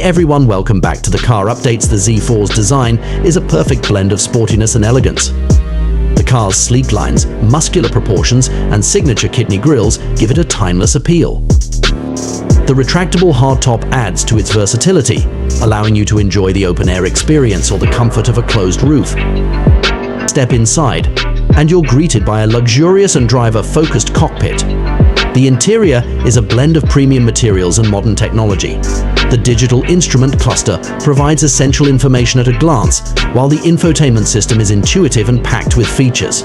everyone, welcome back to the Car Updates. The Z4's design is a perfect blend of sportiness and elegance. The car's sleek lines, muscular proportions, and signature kidney grills give it a timeless appeal. The retractable hardtop adds to its versatility, allowing you to enjoy the open-air experience or the comfort of a closed roof. Step inside, and you're greeted by a luxurious and driver-focused cockpit. The interior is a blend of premium materials and modern technology. The digital instrument cluster provides essential information at a glance, while the infotainment system is intuitive and packed with features.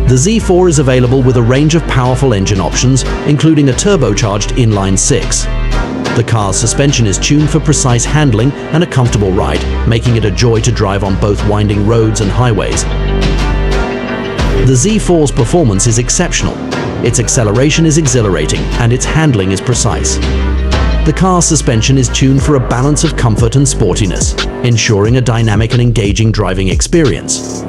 The Z4 is available with a range of powerful engine options, including a turbocharged inline-six. The car's suspension is tuned for precise handling and a comfortable ride, making it a joy to drive on both winding roads and highways. The Z4's performance is exceptional. Its acceleration is exhilarating, and its handling is precise. The car's suspension is tuned for a balance of comfort and sportiness, ensuring a dynamic and engaging driving experience.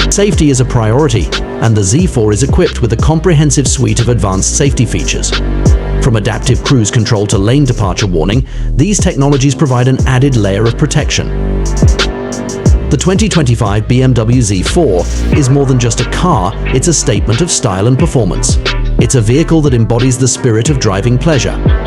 Safety is a priority, and the Z4 is equipped with a comprehensive suite of advanced safety features. From adaptive cruise control to lane departure warning, these technologies provide an added layer of protection. The 2025 BMW Z4 is more than just a car, it's a statement of style and performance. It's a vehicle that embodies the spirit of driving pleasure.